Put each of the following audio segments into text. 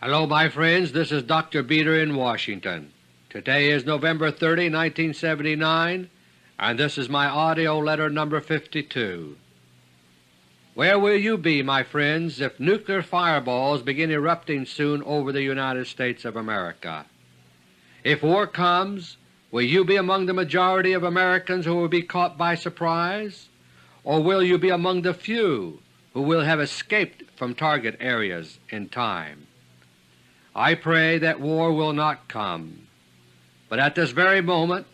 Hello my friends, this is Dr. Beter in Washington. Today is November 30, 1979, and this is my AUDIO LETTER No. 52. Where will you be, my friends, if nuclear fireballs begin erupting soon over the United States of America? If war comes, will you be among the majority of Americans who will be caught by surprise, or will you be among the few who will have escaped from target areas in time? I pray that war will not come, but at this very moment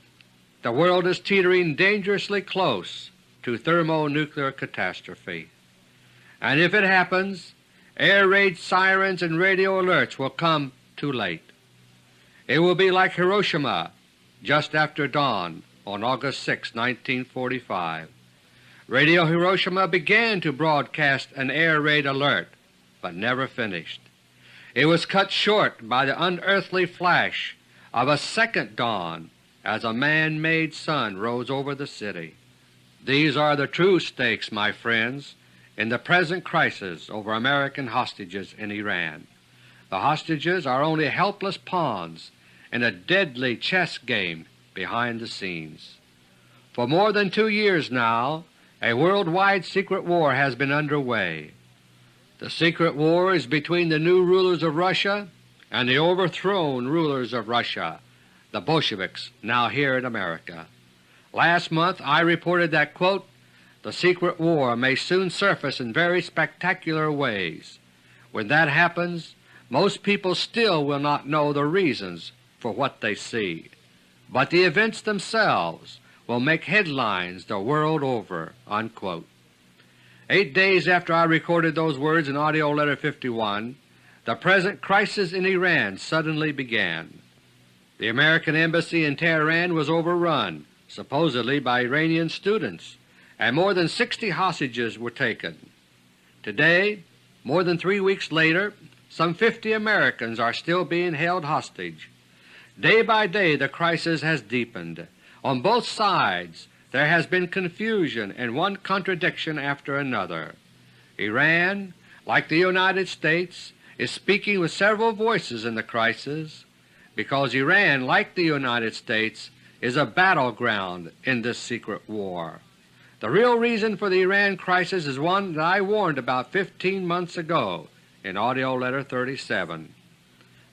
the world is teetering dangerously close to thermonuclear catastrophe. And if it happens, air raid sirens and radio alerts will come too late. It will be like Hiroshima just after dawn on August 6, 1945. Radio Hiroshima began to broadcast an air raid alert, but never finished. It was cut short by the unearthly flash of a second dawn as a man-made sun rose over the city. These are the true stakes, my friends, in the present crisis over American hostages in Iran. The hostages are only helpless pawns in a deadly chess game behind the scenes. For more than 2 years now, a worldwide secret war has been underway. The secret war is between the new rulers of Russia and the overthrown rulers of Russia, the Bolsheviks, now here in America. Last month I reported that, quote, "The secret war may soon surface in very spectacular ways. When that happens, most people still will not know the reasons for what they see, but the events themselves will make headlines the world over." Unquote. 8 days after I recorded those words in AUDIO LETTER 51, the present crisis in Iran suddenly began. The American Embassy in Tehran was overrun, supposedly by Iranian students, and more than 60 hostages were taken. Today, more than 3 weeks later, some 50 Americans are still being held hostage. Day by day the crisis has deepened. On both sides there has been confusion and one contradiction after another. Iran, like the United States, is speaking with several voices in the crisis, because Iran, like the United States, is a battleground in this secret war. The real reason for the Iran crisis is one that I warned about 15 months ago in AUDIO LETTER 37.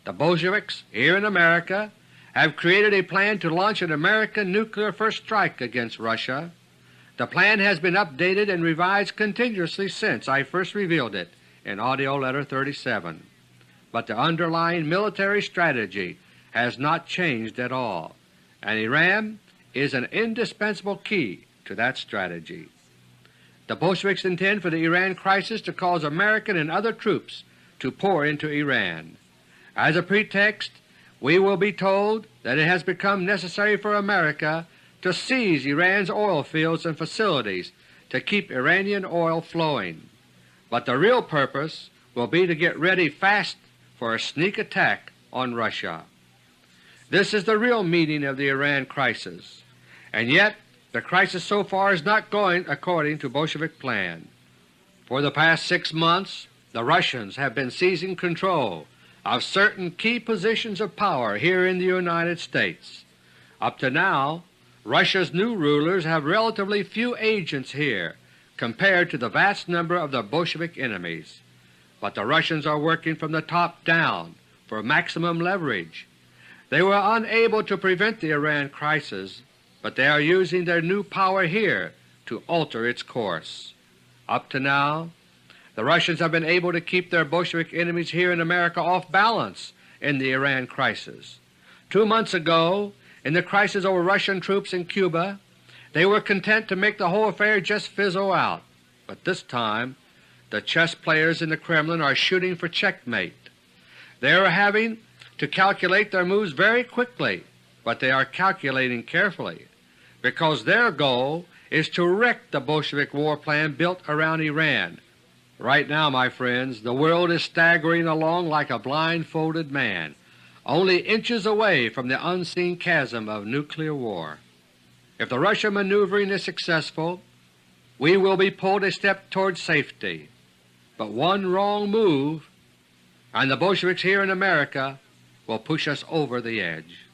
The Bolsheviks here in America have created a plan to launch an American nuclear first strike against Russia. The plan has been updated and revised continuously since I first revealed it in AUDIO LETTER 37, but the underlying military strategy has not changed at all, and Iran is an indispensable key to that strategy. The Bolsheviks intend for the Iran crisis to cause American and other troops to pour into Iran. As a pretext, we will be told that it has become necessary for America to seize Iran's oil fields and facilities to keep Iranian oil flowing, but the real purpose will be to get ready fast for a sneak attack on Russia. This is the real meaning of the Iran crisis, and yet the crisis so far is not going according to Bolshevik plan. For the past 6 months the Russians have been seizing control of certain key positions of power here in the United States. Up to now, Russia's new rulers have relatively few agents here compared to the vast number of the Bolshevik enemies, but the Russians are working from the top down for maximum leverage. They were unable to prevent the Iran crisis, but they are using their new power here to alter its course. Up to now, the Russians have been able to keep their Bolshevik enemies here in America off balance in the Iran crisis. 2 months ago, in the crisis over Russian troops in Cuba, they were content to make the whole affair just fizzle out, but this time the chess players in the Kremlin are shooting for checkmate. They are having to calculate their moves very quickly, but they are calculating carefully, because their goal is to wreck the Bolshevik war plan built around Iran. Right now, my friends, the world is staggering along like a blindfolded man, only inches away from the unseen chasm of nuclear war. If the Russian maneuvering is successful, we will be pulled a step toward safety, but one wrong move and the Bolsheviks here in America will push us over the edge.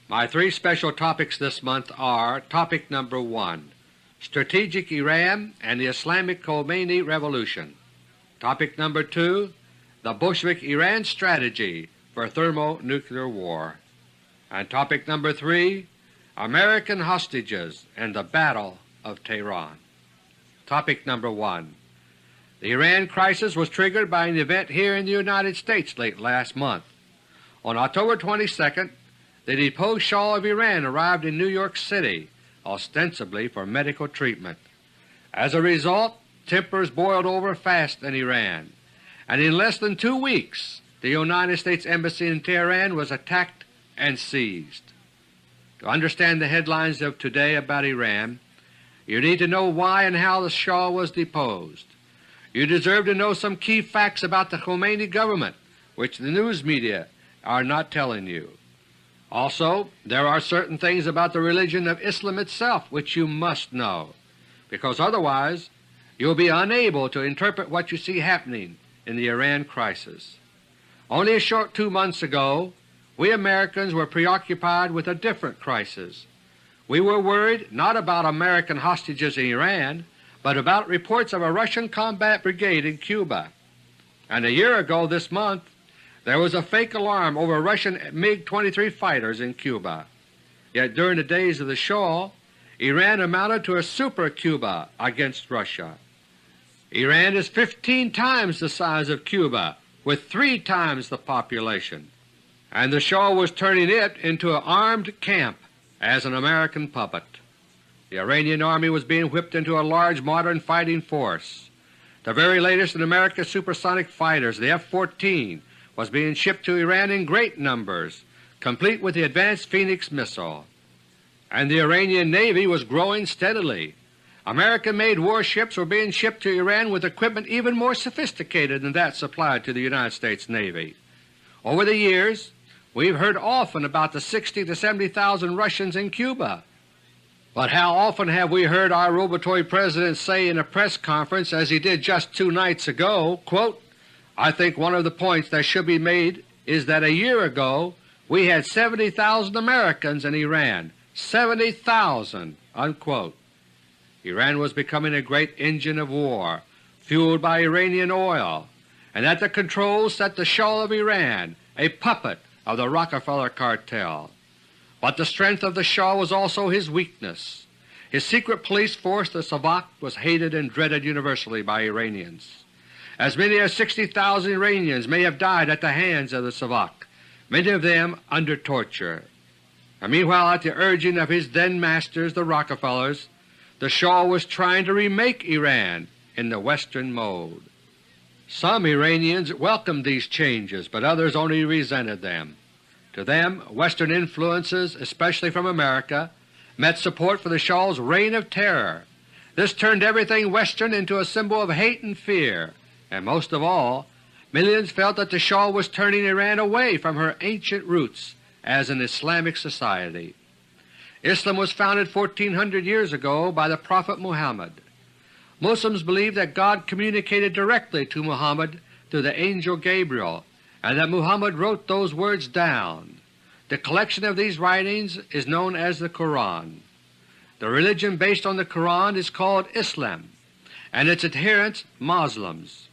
My three special topics this month are: Topic number 1, Strategic Iran and the Islamic Khomeini Revolution; Topic number 2, the Bolshevik Iran Strategy for Thermonuclear War; and Topic number 3, American Hostages and the Battle of Tehran. Topic number 1. The Iran crisis was triggered by an event here in the United States late last month. On October 22nd, the deposed Shah of Iran arrived in New York City, ostensibly for medical treatment. As a result, tempers boiled over fast in Iran, and in less than 2 weeks the United States Embassy in Tehran was attacked and seized. To understand the headlines of today about Iran, you need to know why and how the Shah was deposed. You deserve to know some key facts about the Khomeini government which the news media are not telling you. Also, there are certain things about the religion of Islam itself which you must know, because otherwise you will be unable to interpret what you see happening in the Iran crisis. Only a short 2 months ago, we Americans were preoccupied with a different crisis. We were worried not about American hostages in Iran, but about reports of a Russian combat brigade in Cuba. And a year ago this month, there was a fake alarm over Russian MiG-23 fighters in Cuba. Yet during the days of the Shah, Iran amounted to a super Cuba against Russia. Iran is 15 times the size of Cuba, with 3 times the population, and the Shah was turning it into an armed camp as an American puppet. The Iranian army was being whipped into a large modern fighting force. The very latest in America's supersonic fighters, the F-14, was being shipped to Iran in great numbers, complete with the advanced Phoenix missile. And the Iranian Navy was growing steadily. American-made warships were being shipped to Iran with equipment even more sophisticated than that supplied to the United States Navy. Over the years, we've heard often about the 60,000 to 70,000 Russians in Cuba. But how often have we heard our robotoid President say in a press conference, as he did just 2 nights ago, quote, "I think one of the points that should be made is that a year ago we had 70,000 Americans in Iran, 70,000." unquote. Iran was becoming a great engine of war, fueled by Iranian oil, and at the controls sat the Shah of Iran, a puppet of the Rockefeller cartel. But the strength of the Shah was also his weakness. His secret police force, the Savak, was hated and dreaded universally by Iranians. As many as 60,000 Iranians may have died at the hands of the Savak, many of them under torture. And meanwhile, at the urging of his then-masters, the Rockefellers, the Shah was trying to remake Iran in the Western mode. Some Iranians welcomed these changes, but others only resented them. To them, Western influences, especially from America, meant support for the Shah's reign of terror. This turned everything Western into a symbol of hate and fear, and most of all, millions felt that the Shah was turning Iran away from her ancient roots as an Islamic society. Islam was founded 1400 years ago by the Prophet Muhammad. Muslims believe that God communicated directly to Muhammad through the angel Gabriel, and that Muhammad wrote those words down. The collection of these writings is known as the Quran. The religion based on the Quran is called Islam, and its adherents Muslims.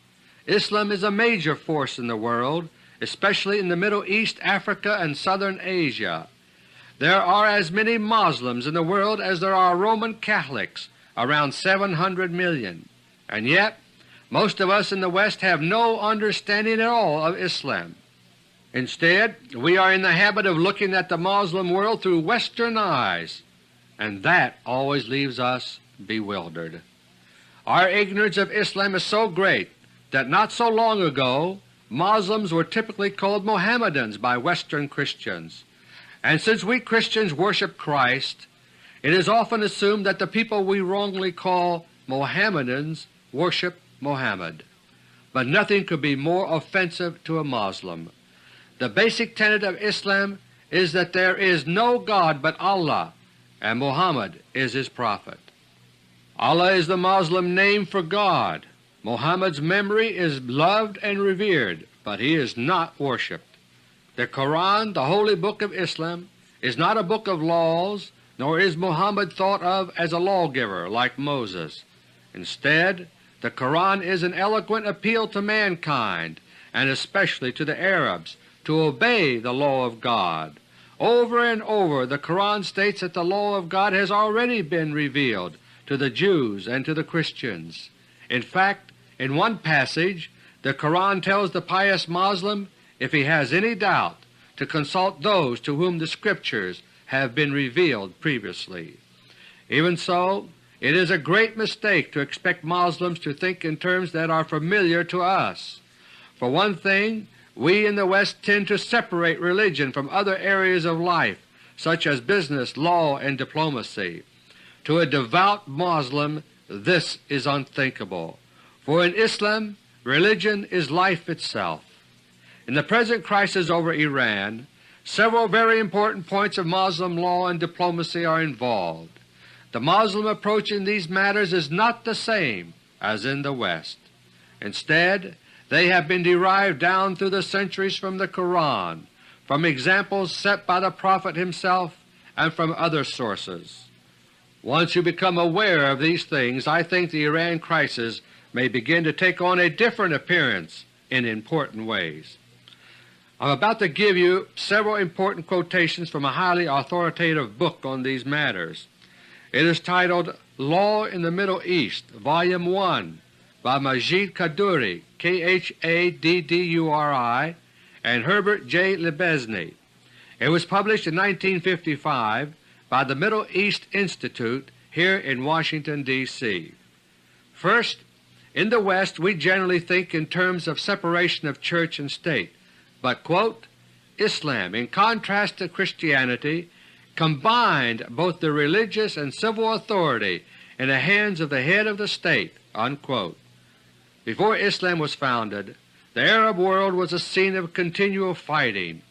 Islam is a major force in the world, especially in the Middle East, Africa, and Southern Asia. There are as many Muslims in the world as there are Roman Catholics, around 700 million, and yet most of us in the West have no understanding at all of Islam. Instead, we are in the habit of looking at the Muslim world through Western eyes, and that always leaves us bewildered. Our ignorance of Islam is so great that not so long ago Muslims were typically called Mohammedans by Western Christians, and since we Christians worship Christ, it is often assumed that the people we wrongly call Mohammedans worship Muhammad. But nothing could be more offensive to a Muslim. The basic tenet of Islam is that there is no God but Allah, and Muhammad is His prophet. Allah is the Muslim name for God. Muhammad's memory is loved and revered, but he is not worshipped. The Quran, the holy book of Islam, is not a book of laws, nor is Muhammad thought of as a lawgiver like Moses. Instead, the Quran is an eloquent appeal to mankind, and especially to the Arabs, to obey the law of God. Over and over the Quran states that the law of God has already been revealed to the Jews and to the Christians. In fact, in one passage the Quran tells the pious Muslim, if he has any doubt, to consult those to whom the Scriptures have been revealed previously. Even so, it is a great mistake to expect Muslims to think in terms that are familiar to us. For one thing, we in the West tend to separate religion from other areas of life, such as business, law, and diplomacy. To a devout Muslim this is unthinkable, for in Islam religion is life itself. In the present crisis over Iran, several very important points of Muslim law and diplomacy are involved. The Muslim approach in these matters is not the same as in the West. Instead, they have been derived down through the centuries from the Quran, from examples set by the Prophet himself, and from other sources. Once you become aware of these things, I think the Iran crisis may begin to take on a different appearance in important ways. I'm about to give you several important quotations from a highly authoritative book on these matters. It is titled Law in the Middle East, Volume 1 by Majid Kaduri, K-H-A-D-D-U-R-I, and Herbert J. Lebesny. It was published in 1955 by the Middle East Institute here in Washington, D.C. First, in the West we generally think in terms of separation of church and state, but, quote, Islam, in contrast to Christianity, combined both the religious and civil authority in the hands of the head of the state, unquote. Before Islam was founded, the Arab world was a scene of continual fighting,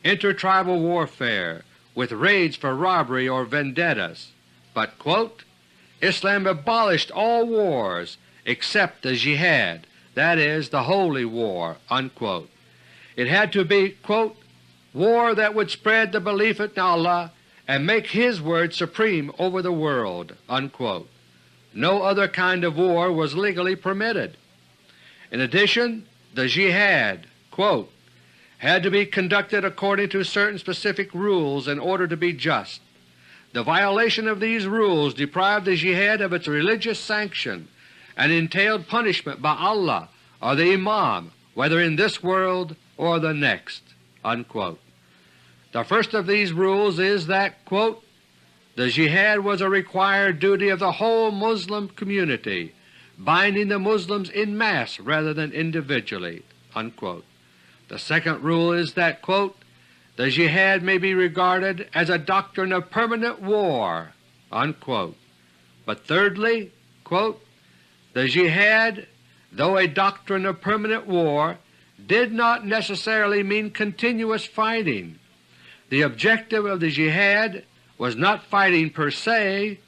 intertribal warfare, with raids for robbery or vendettas, but, quote, Islam abolished all wars except the jihad, that is, the holy war, unquote. It had to be, quote, war that would spread the belief in Allah and make His word supreme over the world, unquote. No other kind of war was legally permitted. In addition, the jihad, quote, had to be conducted according to certain specific rules in order to be just. The violation of these rules deprived the jihad of its religious sanction and entailed punishment by Allah or the Imam, whether in this world or the next, unquote. The first of these rules is that, quote, the jihad was a required duty of the whole Muslim community, binding the Muslims en masse rather than individually, unquote. The second rule is that, quote, the jihad may be regarded as a doctrine of permanent war, unquote. But thirdly, quote, the jihad, though a doctrine of permanent war, did not necessarily mean continuous fighting. The objective of the jihad was not fighting per se,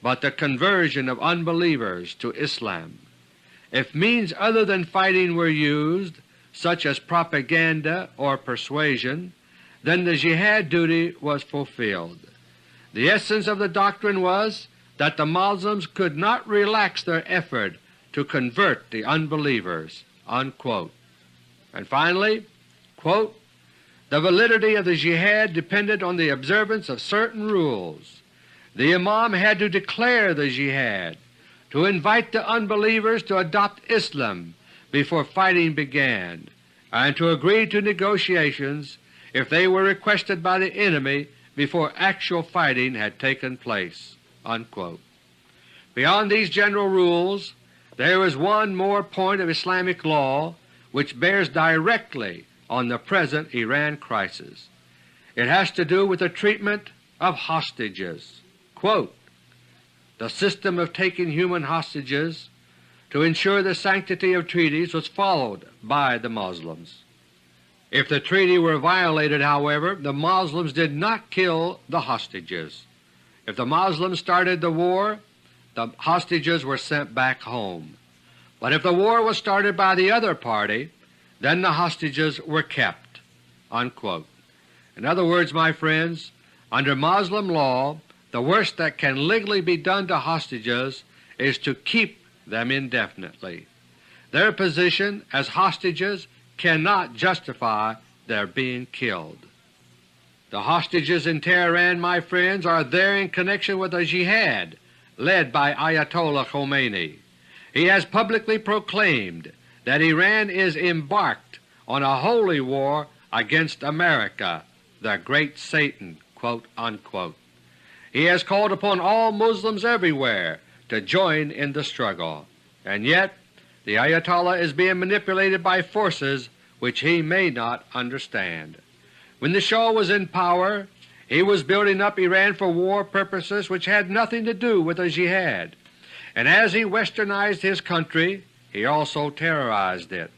but the conversion of unbelievers to Islam. If means other than fighting were used, such as propaganda or persuasion, then the jihad duty was fulfilled. The essence of the doctrine was that the Muslims could not relax their effort to convert the unbelievers, unquote. And finally, quote, the validity of the jihad depended on the observance of certain rules. The Imam had to declare the jihad, to invite the unbelievers to adopt Islam before fighting began, and to agree to negotiations if they were requested by the enemy before actual fighting had taken place, unquote. Beyond these general rules, there is one more point of Islamic law which bears directly on the present Iran crisis. It has to do with the treatment of hostages. Quote, the system of taking human hostages to ensure the sanctity of treaties was followed by the Muslims. If the treaty were violated, however, the Muslims did not kill the hostages. If the Muslims started the war, the hostages were sent back home. But if the war was started by the other party, then the hostages were kept." Unquote. In other words, my friends, under Muslim law the worst that can legally be done to hostages is to keep them indefinitely. Their position as hostages cannot justify their being killed. The hostages in Tehran, my friends, are there in connection with a jihad led by Ayatollah Khomeini. He has publicly proclaimed that Iran is embarked on a holy war against America, the great Satan." Unquote. He has called upon all Muslims everywhere to join in the struggle, and yet the Ayatollah is being manipulated by forces which he may not understand. When the Shah was in power, he was building up Iran for war purposes which had nothing to do with a jihad, and as he westernized his country he also terrorized it.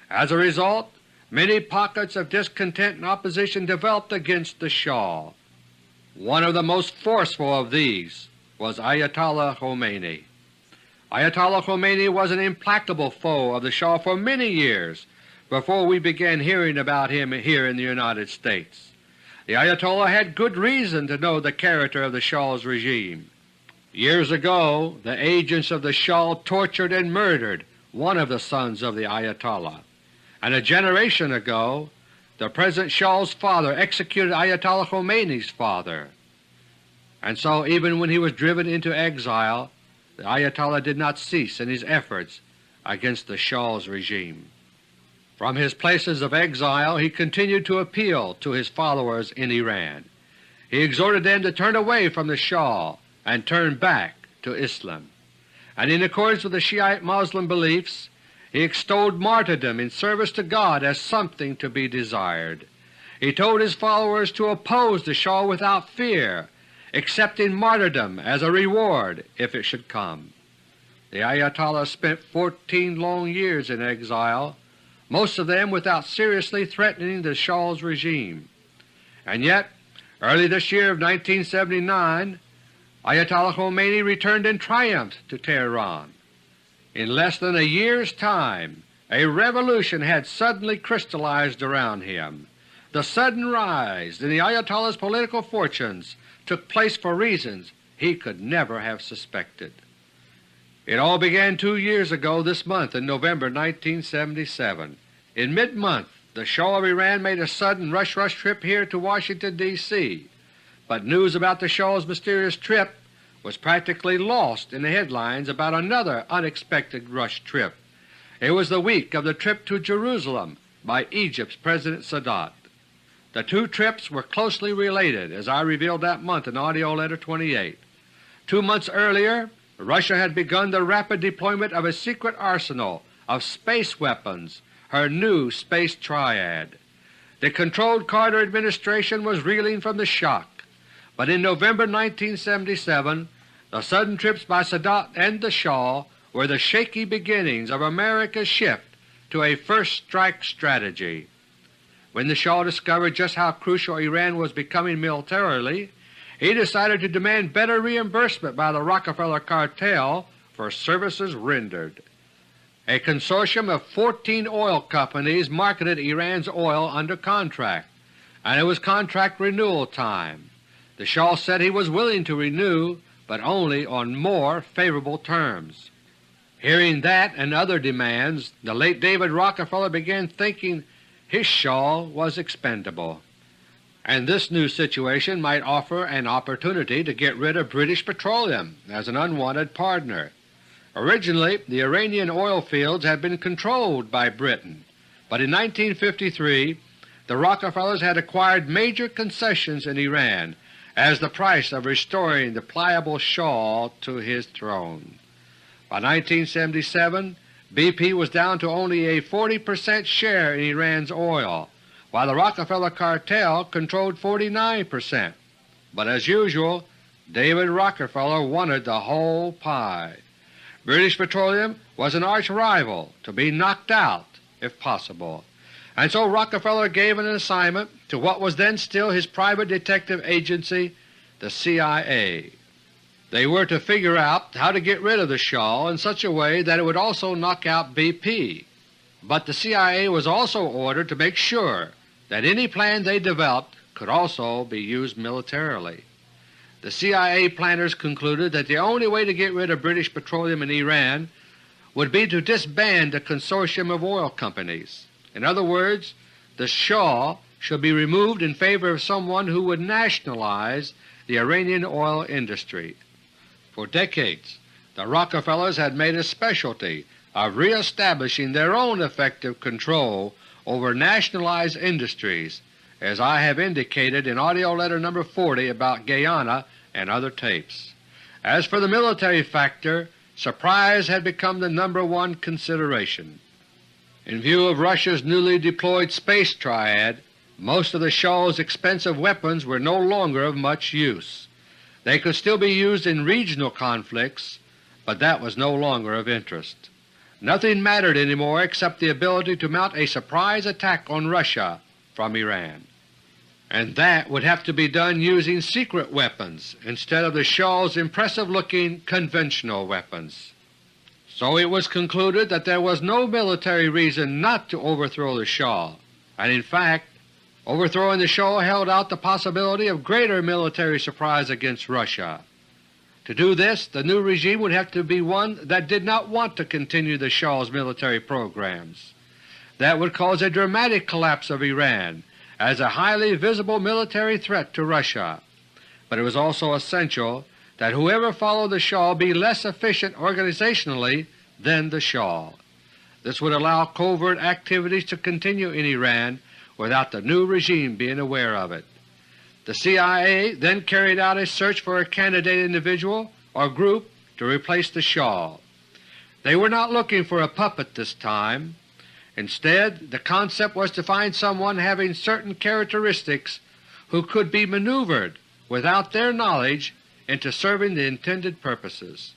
As a result, many pockets of discontent and opposition developed against the Shah. One of the most forceful of these was Ayatollah Khomeini. Ayatollah Khomeini was an implacable foe of the Shah for many years before we began hearing about him here in the United States. The Ayatollah had good reason to know the character of the Shah's regime. Years ago the agents of the Shah tortured and murdered one of the sons of the Ayatollah, and a generation ago the present Shah's father executed Ayatollah Khomeini's father. And so even when he was driven into exile, the Ayatollah did not cease in his efforts against the Shah's regime. From his places of exile he continued to appeal to his followers in Iran. He exhorted them to turn away from the Shah and turn back to Islam, and in accordance with the Shiite Muslim beliefs he extolled martyrdom in service to God as something to be desired. He told his followers to oppose the Shah without fear, accepting martyrdom as a reward if it should come. The Ayatollah spent 14 long years in exile, most of them without seriously threatening the Shah's regime. And yet early this year of 1979 Ayatollah Khomeini returned in triumph to Tehran. In less than a year's time a revolution had suddenly crystallized around him. The sudden rise in the Ayatollah's political fortunes took place for reasons he could never have suspected. It all began 2 years ago this month in November 1977. In mid-month the Shah of Iran made a sudden rush trip here to Washington, D.C., but news about the Shah's mysterious trip was practically lost in the headlines about another unexpected rush trip. It was the week of the trip to Jerusalem by Egypt's President Sadat. The two trips were closely related, as I revealed that month in AUDIO LETTER No. 28. 2 months earlier Russia had begun the rapid deployment of a secret arsenal of space weapons, her new Space Triad. The controlled Carter administration was reeling from the shock, but in November 1977 the sudden trips by Sadat and the Shah were the shaky beginnings of America's shift to a first strike strategy. When the Shah discovered just how crucial Iran was becoming militarily, he decided to demand better reimbursement by the Rockefeller cartel for services rendered. A consortium of 14 oil companies marketed Iran's oil under contract, and it was contract renewal time. The Shah said he was willing to renew, but only on more favorable terms. Hearing that and other demands, the late David Rockefeller began thinking his Shah was expendable, and this new situation might offer an opportunity to get rid of British petroleum as an unwanted partner. Originally the Iranian oil fields had been controlled by Britain, but in 1953 the Rockefellers had acquired major concessions in Iran as the price of restoring the pliable Shah to his throne. By 1977 BP was down to only a 40% share in Iran's oil, while the Rockefeller cartel controlled 49%. But as usual, David Rockefeller wanted the whole pie. British Petroleum was an arch-rival to be knocked out if possible, and so Rockefeller gave an assignment to what was then still his private detective agency, the CIA. They were to figure out how to get rid of the Shah in such a way that it would also knock out BP. But the CIA was also ordered to make sure that any plan they developed could also be used militarily. The CIA planners concluded that the only way to get rid of British petroleum in Iran would be to disband the consortium of oil companies. In other words, the Shah should be removed in favor of someone who would nationalize the Iranian oil industry. For decades the Rockefellers had made a specialty of reestablishing their own effective control over nationalized industries, as I have indicated in AUDIO LETTER No. 40 about Guyana and other tapes. As for the military factor, surprise had become the #1 consideration. In view of Russia's newly deployed space triad, most of the Shah's expensive weapons were no longer of much use. They could still be used in regional conflicts, but that was no longer of interest. Nothing mattered anymore except the ability to mount a surprise attack on Russia from Iran, and that would have to be done using secret weapons instead of the Shah's impressive-looking conventional weapons. So it was concluded that there was no military reason not to overthrow the Shah, and in fact overthrowing the Shah held out the possibility of greater military surprise against Russia. To do this, the new regime would have to be one that did not want to continue the Shah's military programs. That would cause a dramatic collapse of Iran as a highly visible military threat to Russia. But it was also essential that whoever followed the Shah be less efficient organizationally than the Shah. This would allow covert activities to continue in Iran without the new regime being aware of it. The CIA then carried out a search for a candidate individual or group to replace the Shah. They were not looking for a puppet this time. Instead, the concept was to find someone having certain characteristics who could be maneuvered without their knowledge into serving the intended purposes.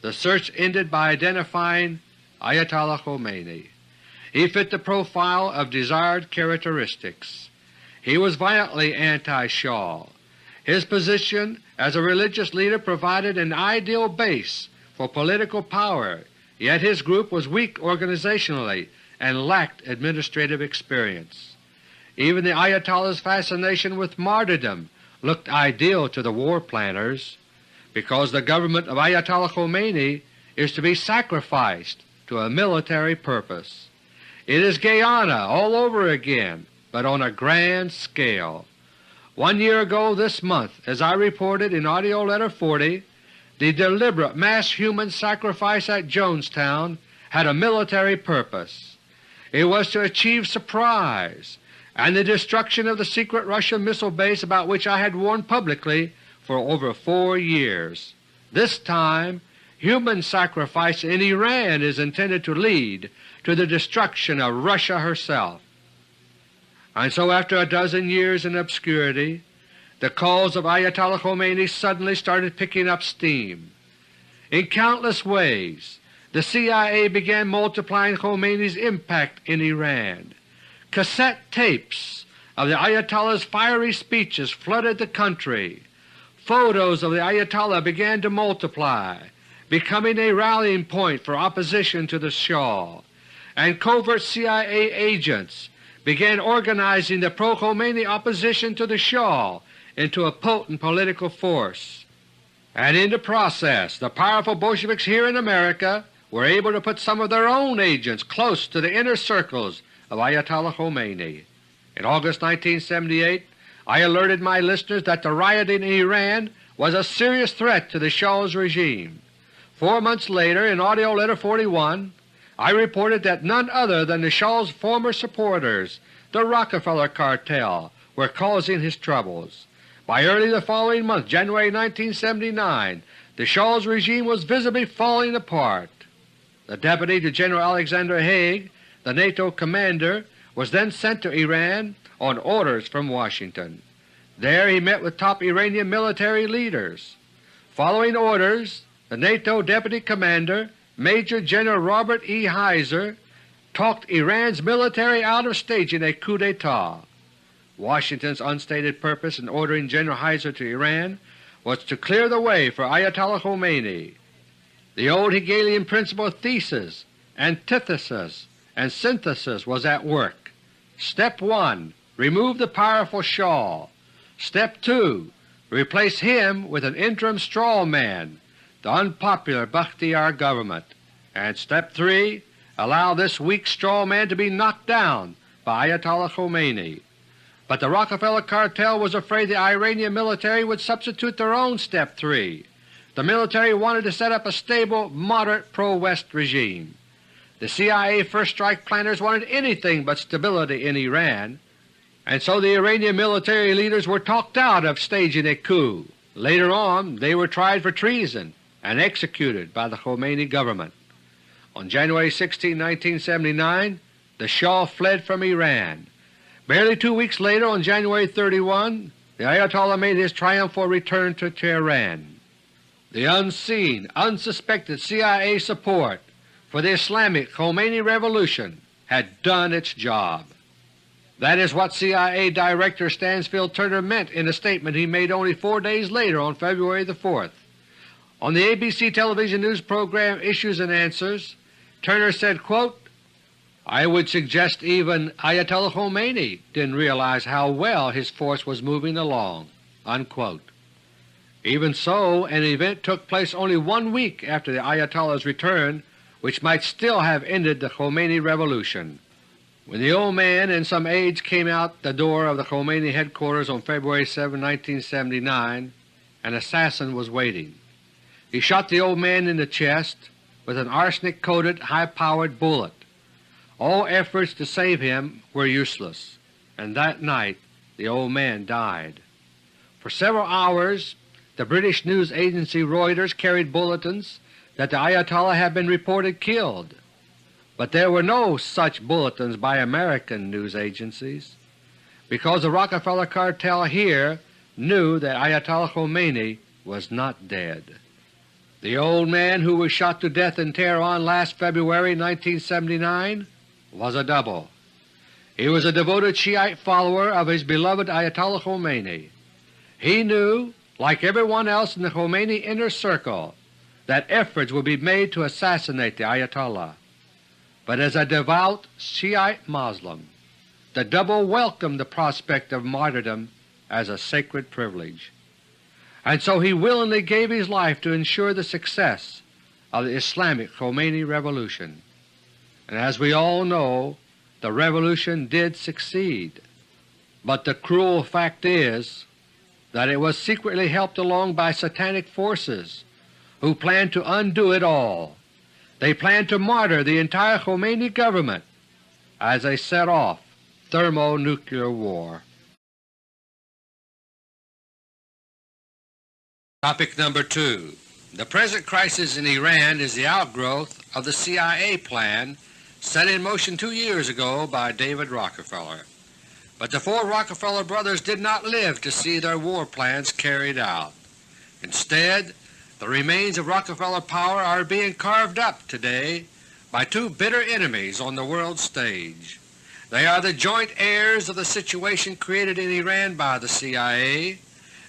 The search ended by identifying Ayatollah Khomeini. He fit the profile of desired characteristics. He was violently anti-Shah. His position as a religious leader provided an ideal base for political power, yet his group was weak organizationally and lacked administrative experience. Even the Ayatollah's fascination with martyrdom looked ideal to the war planners, because the government of Ayatollah Khomeini is to be sacrificed to a military purpose. It is Guyana all over again, but on a grand scale. 1 year ago this month, as I reported in AUDIO LETTER No. 40, the deliberate mass human sacrifice at Jonestown had a military purpose. It was to achieve surprise and the destruction of the secret Russian missile base about which I had warned publicly for over 4 years. This time human sacrifice in Iran is intended to lead to the destruction of Russia herself. And so after a dozen years in obscurity, the cause of Ayatollah Khomeini suddenly started picking up steam. In countless ways the CIA began multiplying Khomeini's impact in Iran. Cassette tapes of the Ayatollah's fiery speeches flooded the country. Photos of the Ayatollah began to multiply, becoming a rallying point for opposition to the Shah, and covert CIA agents began organizing the pro-Khomeini opposition to the Shah into a potent political force. And in the process the powerful Bolsheviks here in America were able to put some of their own agents close to the inner circles of Ayatollah Khomeini. In August 1978 I alerted my listeners that the rioting in Iran was a serious threat to the Shah's regime. 4 months later, in AUDIO LETTER No. 41, I reported that none other than the Shah's former supporters, the Rockefeller cartel, were causing his troubles. By early the following month, January 1979, the Shah's regime was visibly falling apart. The Deputy to General Alexander Haig, the NATO commander, was then sent to Iran on orders from Washington. There he met with top Iranian military leaders. Following orders, the NATO Deputy Commander, Major General Robert E. Heiser, talked Iran's military out of staging a coup d'etat. Washington's unstated purpose in ordering General Heiser to Iran was to clear the way for Ayatollah Khomeini. The old Hegelian principle of thesis, antithesis, and synthesis was at work. Step 1. Remove the powerful Shah. Step 2. Replace him with an interim straw man, the unpopular Bakhtiar government. And Step 3. Allow this weak straw man to be knocked down by Ayatollah Khomeini. But the Rockefeller cartel was afraid the Iranian military would substitute their own Step 3. The military wanted to set up a stable, moderate pro-West regime. The CIA First Strike planners wanted anything but stability in Iran, and so the Iranian military leaders were talked out of staging a coup. Later on they were tried for treason and executed by the Khomeini government. On January 16, 1979, the Shah fled from Iran. Barely 2 weeks later, on January 31, the Ayatollah made his triumphal return to Tehran. The unseen, unsuspected CIA support for the Islamic Khomeini Revolution had done its job. That is what CIA Director Stansfield Turner meant in a statement he made only 4 days later on February the 4th. On the ABC television news program Issues and Answers, Turner said, quote, "I would suggest even Ayatollah Khomeini didn't realize how well his force was moving along." Unquote. Even so, an event took place only 1 week after the Ayatollah's return which might still have ended the Khomeini revolution. When the old man and some aides came out the door of the Khomeini headquarters on February 7, 1979, an assassin was waiting. He shot the old man in the chest with an arsenic-coated, high-powered bullet. All efforts to save him were useless, and that night the old man died. For several hours the British news agency Reuters carried bulletins that the Ayatollah had been reported killed, but there were no such bulletins by American news agencies, because the Rockefeller cartel here knew that Ayatollah Khomeini was not dead. The old man who was shot to death in Tehran last February 1979 was a double. He was a devoted Shiite follower of his beloved Ayatollah Khomeini. He knew, like everyone else in the Khomeini inner circle, that efforts would be made to assassinate the Ayatollah. But as a devout Shiite Muslim, the double welcomed the prospect of martyrdom as a sacred privilege, and so he willingly gave his life to ensure the success of the Islamic Khomeini revolution. And as we all know, the revolution did succeed. But the cruel fact is that it was secretly helped along by satanic forces who planned to undo it all. They planned to martyr the entire Khomeini government as they set off thermonuclear war. Topic number 2. The present crisis in Iran is the outgrowth of the CIA plan set in motion 2 years ago by David Rockefeller. But the 4 Rockefeller brothers did not live to see their war plans carried out. Instead, the remains of Rockefeller power are being carved up today by 2 bitter enemies on the world stage. They are the joint heirs of the situation created in Iran by the CIA,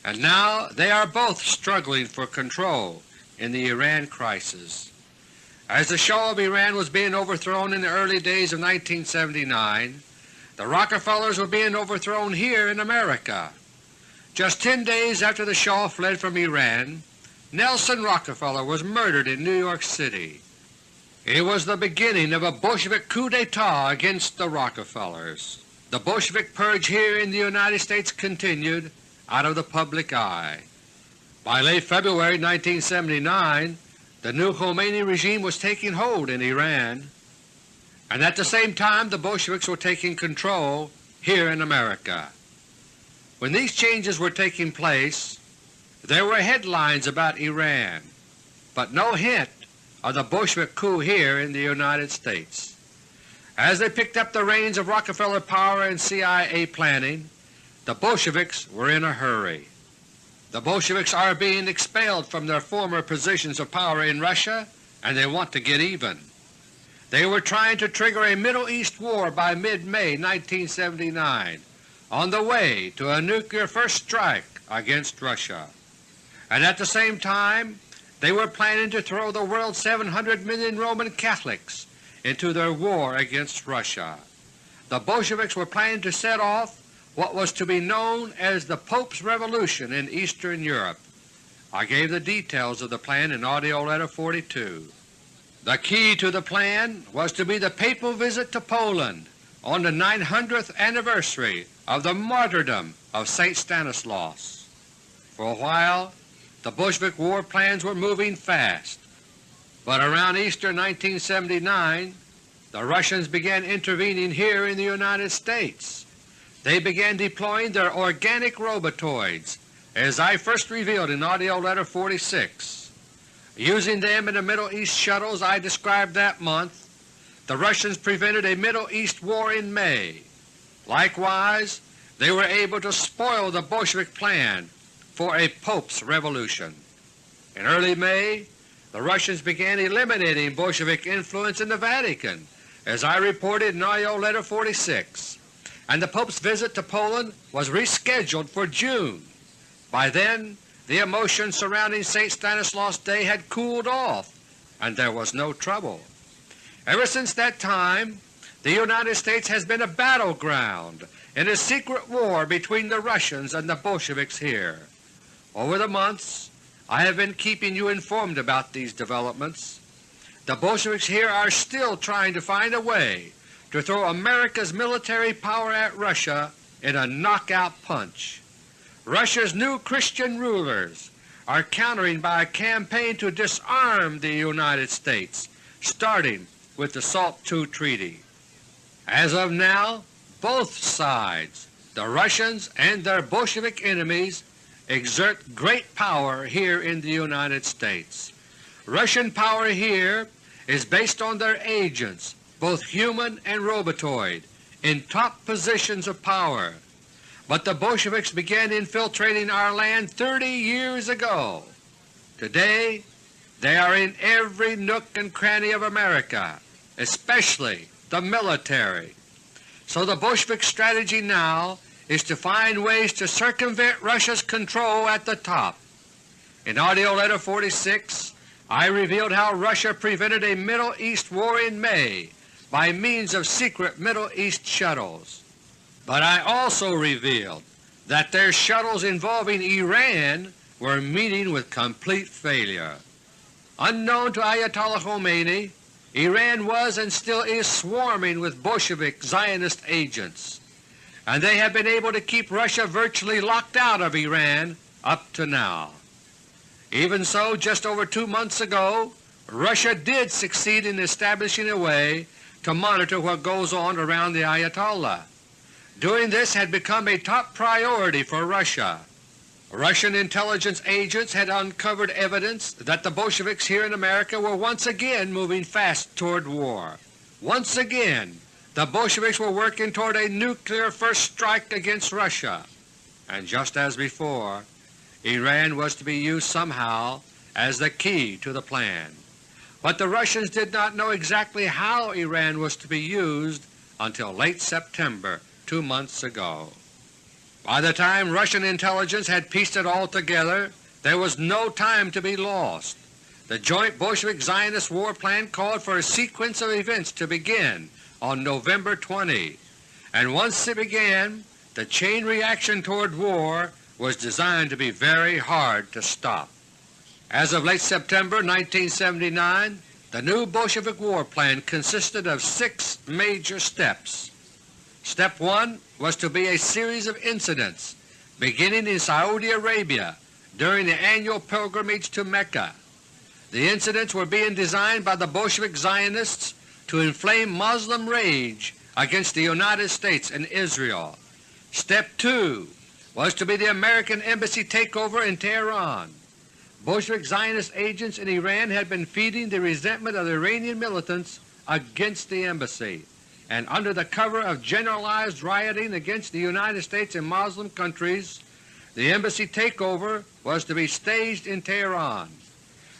and now they are both struggling for control in the Iran crisis. As the Shah of Iran was being overthrown in the early days of 1979, the Rockefellers were being overthrown here in America. Just 10 days after the Shah fled from Iran, Nelson Rockefeller was murdered in New York City. It was the beginning of a Bolshevik coup d'etat against the Rockefellers. The Bolshevik purge here in the United States continued out of the public eye. By late February 1979, the new Khomeini regime was taking hold in Iran, and at the same time the Bolsheviks were taking control here in America. When these changes were taking place, there were headlines about Iran, but no hint of the Bolshevik coup here in the United States. As they picked up the reins of Rockefeller power and CIA planning, the Bolsheviks were in a hurry. The Bolsheviks are being expelled from their former positions of power in Russia, and they want to get even. They were trying to trigger a Middle East war by mid-May 1979 on the way to a nuclear first strike against Russia. And at the same time they were planning to throw the world's 700 million Roman Catholics into their war against Russia. The Bolsheviks were planning to set off what was to be known as the Pope's Revolution in Eastern Europe. I gave the details of the plan in AUDIO LETTER No. 42. The key to the plan was to be the papal visit to Poland on the 900th anniversary of the martyrdom of St. Stanislaus. For a while the Bolshevik war plans were moving fast, but around Easter 1979 the Russians began intervening here in the United States. They began deploying their organic robotoids, as I first revealed in AUDIO LETTER No. 46. Using them in the Middle East shuttles I described that month, the Russians prevented a Middle East war in May. Likewise, they were able to spoil the Bolshevik plan for a Pope's revolution. In early May, the Russians began eliminating Bolshevik influence in the Vatican, as I reported in AUDIO LETTER No. 46, and the Pope's visit to Poland was rescheduled for June. By then the emotion surrounding St. Stanislaus Day had cooled off and there was no trouble. Ever since that time the United States has been a battleground in a secret war between the Russians and the Bolsheviks here. Over the months I have been keeping you informed about these developments. The Bolsheviks here are still trying to find a way to throw America's military power at Russia in a knockout punch. Russia's new Christian rulers are countering by a campaign to disarm the United States, starting with the SALT II Treaty. As of now, both sides, the Russians and their Bolshevik enemies, exert great power here in the United States. Russian power here is based on their agents, both human and robotoid, in top positions of power. But the Bolsheviks began infiltrating our land 30 years ago. Today they are in every nook and cranny of America, especially the military. So the Bolshevik strategy now is to find ways to circumvent Russia's control at the top. In AUDIO LETTER No. 46 I revealed how Russia prevented a Middle East war in May by means of secret Middle East shuttles. But I also revealed that their shuttles involving Iran were meeting with complete failure. Unknown to Ayatollah Khomeini, Iran was and still is swarming with Bolshevik Zionist agents, and they have been able to keep Russia virtually locked out of Iran up to now. Even so, just over 2 months ago Russia did succeed in establishing a way to monitor what goes on around the Ayatollah. Doing this had become a top priority for Russia. Russian intelligence agents had uncovered evidence that the Bolsheviks here in America were once again moving fast toward war. Once again the Bolsheviks were working toward a nuclear first strike against Russia, and just as before, Iran was to be used somehow as the key to the plan. But the Russians did not know exactly how Iran was to be used until late September 2 months ago. By the time Russian intelligence had pieced it all together, there was no time to be lost. The joint Bolshevik-Zionist war plan called for a sequence of events to begin on November 20, and once it began, the chain reaction toward war was designed to be very hard to stop. As of late September 1979, the new Bolshevik war plan consisted of 6 major steps. Step 1 was to be a series of incidents beginning in Saudi Arabia during the annual pilgrimage to Mecca. The incidents were being designed by the Bolshevik Zionists to inflame Muslim rage against the United States and Israel. Step 2 was to be the American Embassy takeover in Tehran. Bolshevik Zionist agents in Iran had been feeding the resentment of the Iranian militants against the embassy, and under the cover of generalized rioting against the United States and Muslim countries, the embassy takeover was to be staged in Tehran.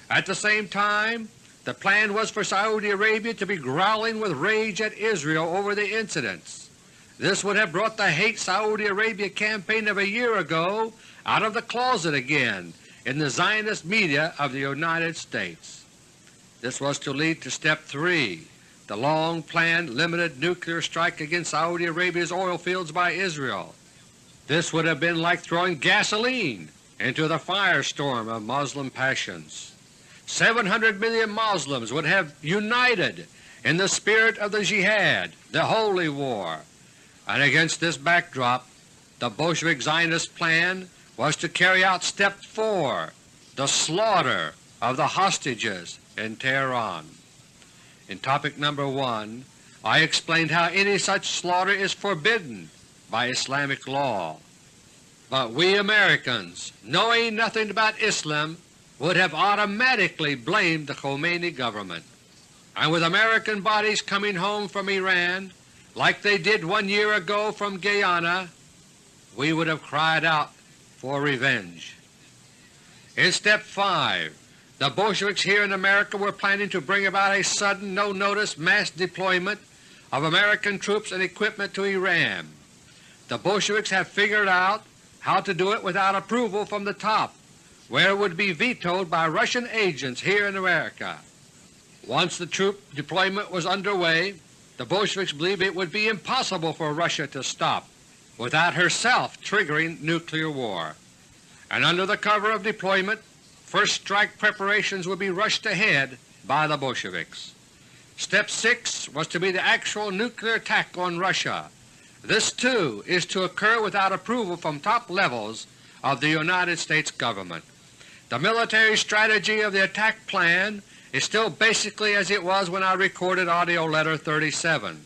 At the same time, the plan was for Saudi Arabia to be growling with rage at Israel over the incidents. This would have brought the Hate Saudi Arabia campaign of a year ago out of the closet again in the Zionist media of the United States. This was to lead to Step 3, the long-planned limited nuclear strike against Saudi Arabia's oil fields by Israel. This would have been like throwing gasoline into the firestorm of Muslim passions. 700 million Muslims would have united in the spirit of the Jihad, the Holy War, and against this backdrop the Bolshevik Zionist plan was to carry out Step 4, the slaughter of the hostages in Tehran. In Topic Number 1, I explained how any such slaughter is forbidden by Islamic law. But we Americans, knowing nothing about Islam, would have automatically blamed the Khomeini government. And with American bodies coming home from Iran, like they did 1 year ago from Guyana, we would have cried out for revenge. In Step 5, the Bolsheviks here in America were planning to bring about a sudden, no-notice mass deployment of American troops and equipment to Iran. The Bolsheviks have figured out how to do it without approval from the top, where it would be vetoed by Russian agents here in America. Once the troop deployment was underway, the Bolsheviks believed it would be impossible for Russia to stop without herself triggering nuclear war, and under the cover of deployment, first strike preparations would be rushed ahead by the Bolsheviks. Step 6 was to be the actual nuclear attack on Russia. This too is to occur without approval from top levels of the United States government. The military strategy of the attack plan is still basically as it was when I recorded AUDIO LETTER 37.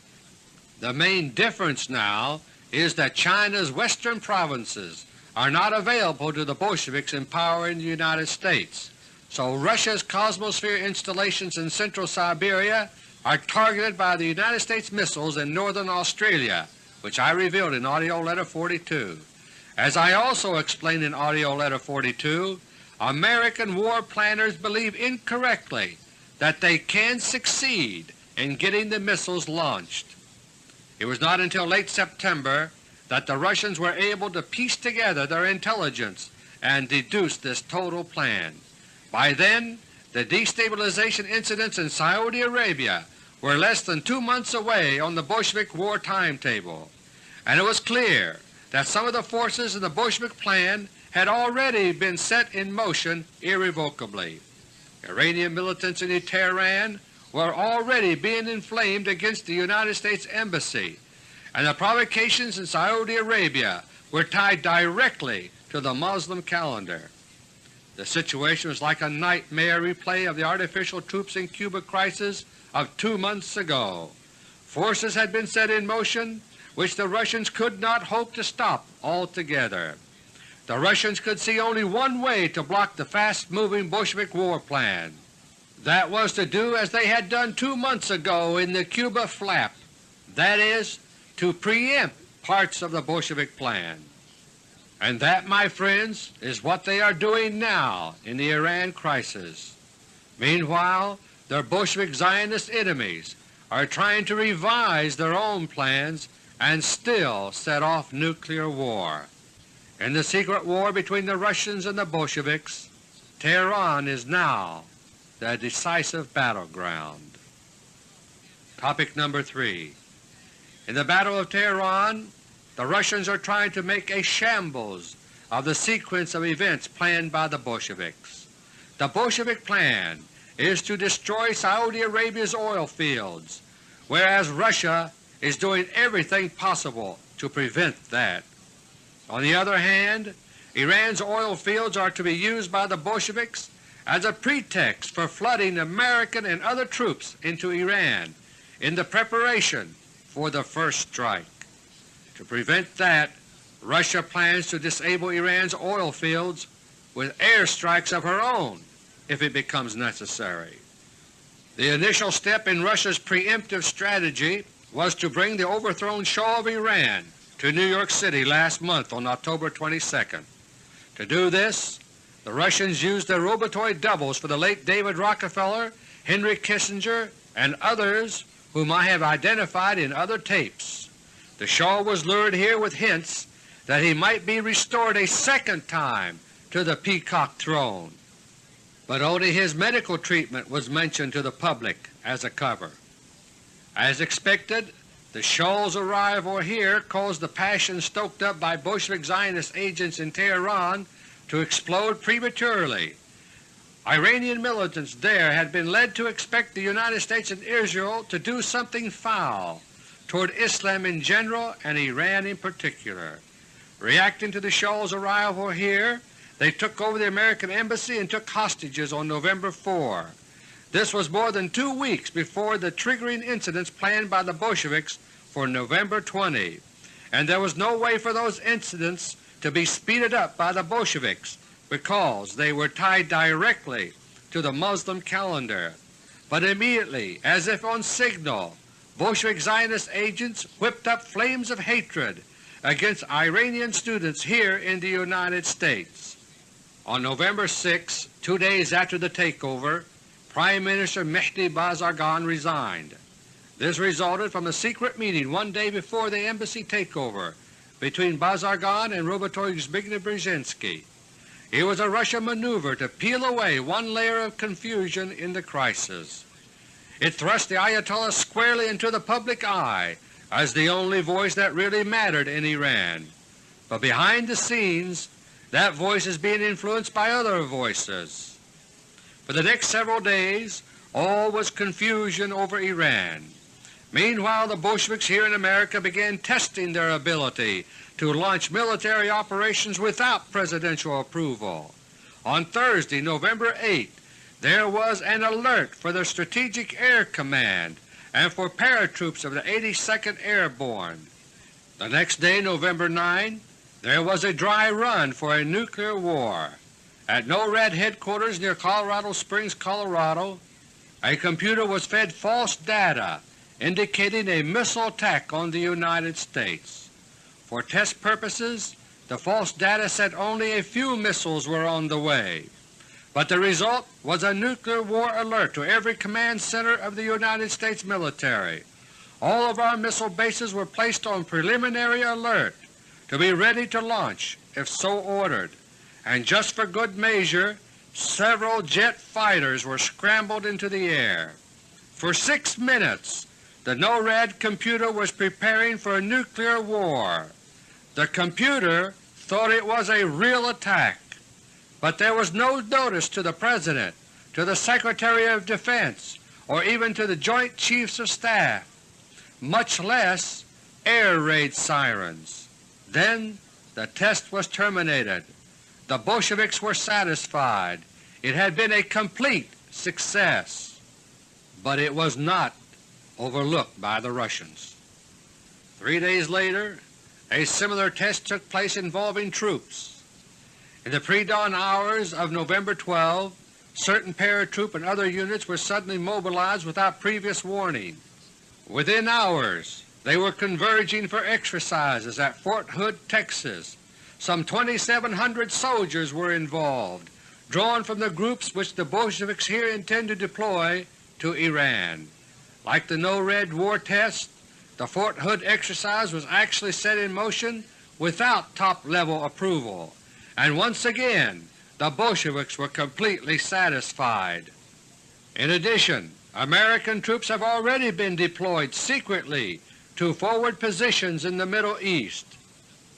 The main difference now is that China's western provinces are not available to the Bolsheviks in power in the United States, so Russia's Cosmosphere installations in central Siberia are targeted by the United States missiles in northern Australia, which I revealed in AUDIO LETTER 42. As I also explained in AUDIO LETTER 42, American war planners believe incorrectly that they can succeed in getting the missiles launched. It was not until late September that the Russians were able to piece together their intelligence and deduce this total plan. By then, the destabilization incidents in Saudi Arabia were less than 2 months away on the Bolshevik war timetable, and it was clear that some of the forces in the Bolshevik plan had already been set in motion irrevocably. Iranian militants in Tehran were already being inflamed against the United States Embassy, and the provocations in Saudi Arabia were tied directly to the Muslim calendar. The situation was like a nightmare replay of the artificial troops in Cuba crisis of 2 months ago. Forces had been set in motion which the Russians could not hope to stop altogether. The Russians could see only one way to block the fast-moving Bolshevik war plan. That was to do as they had done 2 months ago in the Cuba flap, that is, to preempt parts of the Bolshevik plan. And that, my friends, is what they are doing now in the Iran crisis. Meanwhile, their Bolshevik Zionist enemies are trying to revise their own plans and still set off nuclear war. In the secret war between the Russians and the Bolsheviks, Tehran is now the decisive battleground. Topic number 3. In the Battle of Tehran, the Russians are trying to make a shambles of the sequence of events planned by the Bolsheviks. The Bolshevik plan is to destroy Saudi Arabia's oil fields, whereas Russia is doing everything possible to prevent that. On the other hand, Iran's oil fields are to be used by the Bolsheviks as a pretext for flooding American and other troops into Iran in the preparation for the first strike. To prevent that, Russia plans to disable Iran's oil fields with airstrikes of her own if it becomes necessary. The initial step in Russia's preemptive strategy was to bring the overthrown Shah of Iran to New York City last month on October 22nd. To do this, the Russians used their robotoid doubles for the late David Rockefeller, Henry Kissinger, and others whom I have identified in other tapes. The Shah was lured here with hints that he might be restored a second time to the peacock throne, but only his medical treatment was mentioned to the public as a cover. As expected, the Shah's arrival here caused the passion stoked up by Bolshevik Zionist agents in Tehran to explode prematurely. Iranian militants there had been led to expect the United States and Israel to do something foul toward Islam in general and Iran in particular. Reacting to the Shah's arrival here, they took over the American Embassy and took hostages on November 4. This was more than 2 weeks before the triggering incidents planned by the Bolsheviks for November 20, and there was no way for those incidents to be speeded up by the Bolsheviks because they were tied directly to the Muslim calendar. But immediately, as if on signal, Bolshevik Zionist agents whipped up flames of hatred against Iranian students here in the United States. On November 6, 2 days after the takeover, Prime Minister Mehdi Bazargan resigned. This resulted from a secret meeting 1 day before the embassy takeover between Bazargan and Robotoy Zbigniew-Brzezinski. It was a Russian maneuver to peel away one layer of confusion in the crisis. It thrust the Ayatollah squarely into the public eye as the only voice that really mattered in Iran. But behind the scenes, that voice is being influenced by other voices. For the next several days, all was confusion over Iran. Meanwhile, the Bolsheviks here in America began testing their ability to launch military operations without presidential approval. On Thursday, November 8, there was an alert for the Strategic Air Command and for paratroops of the 82nd Airborne. The next day, November 9, there was a dry run for a nuclear war. At NORAD headquarters near Colorado Springs, Colorado, a computer was fed false data indicating a missile attack on the United States. For test purposes, the false data said only a few missiles were on the way, but the result was a nuclear war alert to every command center of the United States military. All of our missile bases were placed on preliminary alert to be ready to launch if so ordered, and just for good measure, several jet fighters were scrambled into the air. For 6 minutes, the NORAD computer was preparing for a nuclear war. The computer thought it was a real attack, but there was no notice to the President, to the Secretary of Defense, or even to the Joint Chiefs of Staff, much less air raid sirens. Then the test was terminated. The Bolsheviks were satisfied. It had been a complete success. But it was not overlooked by the Russians. 3 days later, a similar test took place involving troops. In the pre-dawn hours of November 12, certain paratroop and other units were suddenly mobilized without previous warning. Within hours, they were converging for exercises at Fort Hood, Texas. Some 2,700 soldiers were involved, drawn from the groups which the Bolsheviks here intend to deploy to Iran. Like the NORAD war test, the Fort Hood exercise was actually set in motion without top-level approval, and once again the Bolsheviks were completely satisfied. In addition, American troops have already been deployed secretly to forward positions in the Middle East.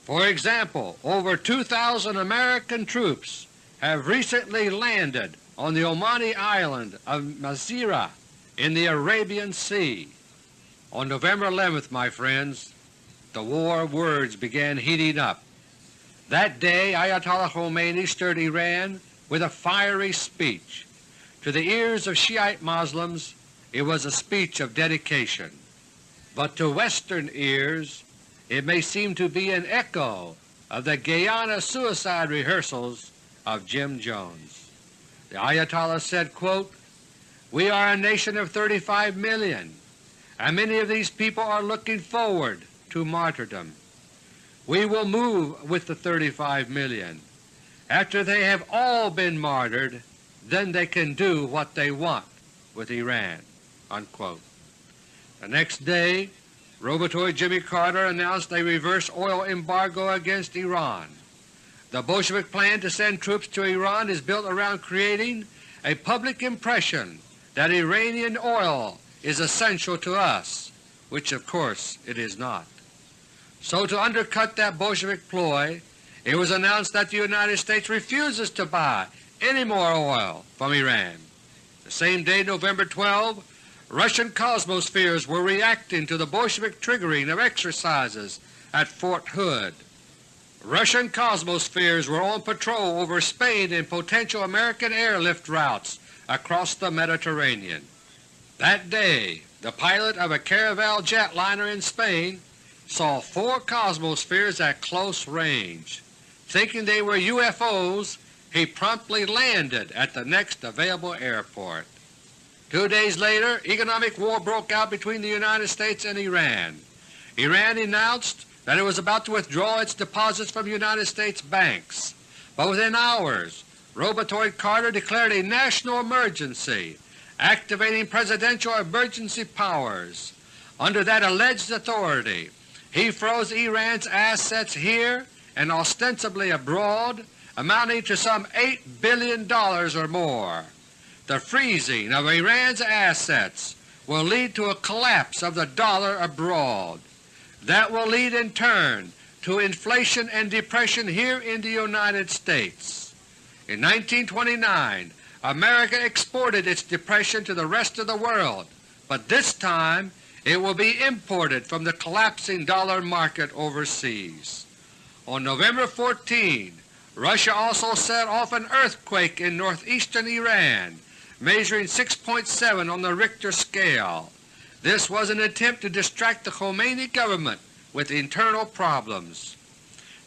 For example, over 2,000 American troops have recently landed on the Omani island of Mazira in the Arabian Sea. On November 11th, my friends, the war words began heating up. That day Ayatollah Khomeini stirred Iran with a fiery speech. To the ears of Shiite Muslims it was a speech of dedication, but to Western ears it may seem to be an echo of the Guyana suicide rehearsals of Jim Jones. The Ayatollah said, quote, "We are a nation of 35 million, and many of these people are looking forward to martyrdom. We will move with the 35 million. After they have all been martyred, then they can do what they want with Iran." Unquote. The next day, Robotoy Jimmy Carter announced a reverse oil embargo against Iran. The Bolshevik plan to send troops to Iran is built around creating a public impression that Iranian oil is essential to us, which of course it is not. So to undercut that Bolshevik ploy, it was announced that the United States refuses to buy any more oil from Iran. The same day, November 12, Russian Cosmospheres were reacting to the Bolshevik triggering of exercises at Fort Hood. Russian Cosmospheres were on patrol over Spain and potential American airlift routes across the Mediterranean. That day, the pilot of a Caravel jetliner in Spain saw 4 Cosmospheres at close range. Thinking they were UFOs, he promptly landed at the next available airport. 2 days later, economic war broke out between the United States and Iran. Iran announced that it was about to withdraw its deposits from United States banks, but within hours Robotoid Carter declared a national emergency, activating presidential emergency powers. Under that alleged authority, he froze Iran's assets here and ostensibly abroad, amounting to some $8 billion or more. The freezing of Iran's assets will lead to a collapse of the dollar abroad. That will lead in turn to inflation and depression here in the United States. In 1929, America exported its depression to the rest of the world, but this time it will be imported from the collapsing dollar market overseas. On November 14, Russia also set off an earthquake in northeastern Iran, measuring 6.7 on the Richter scale. This was an attempt to distract the Khomeini government with internal problems.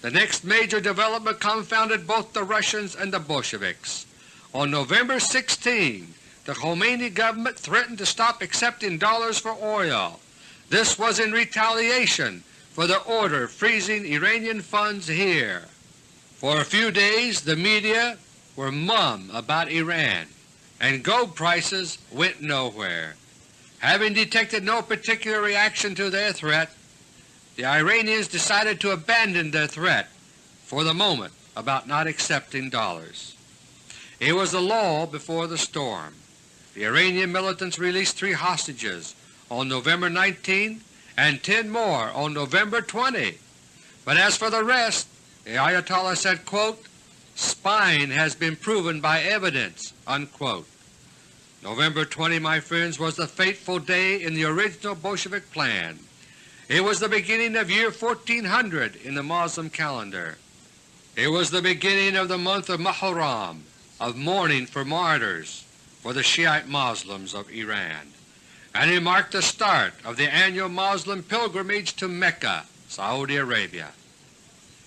The next major development confounded both the Russians and the Bolsheviks. On November 16, the Khomeini government threatened to stop accepting dollars for oil. This was in retaliation for the order freezing Iranian funds here. For a few days the media were mum about Iran, and gold prices went nowhere. Having detected no particular reaction to their threat, the Iranians decided to abandon their threat for the moment about not accepting dollars. It was the lull before the storm. The Iranian militants released 3 hostages on November 19 and 10 more on November 20. But as for the rest, the Ayatollah said, quote, "Spying has been proven by evidence," unquote. November 20, my friends, was the fateful day in the original Bolshevik plan. It was the beginning of year 1400 in the Muslim calendar. It was the beginning of the month of Muharram, of mourning for martyrs for the Shiite Muslims of Iran, and it marked the start of the annual Muslim pilgrimage to Mecca, Saudi Arabia.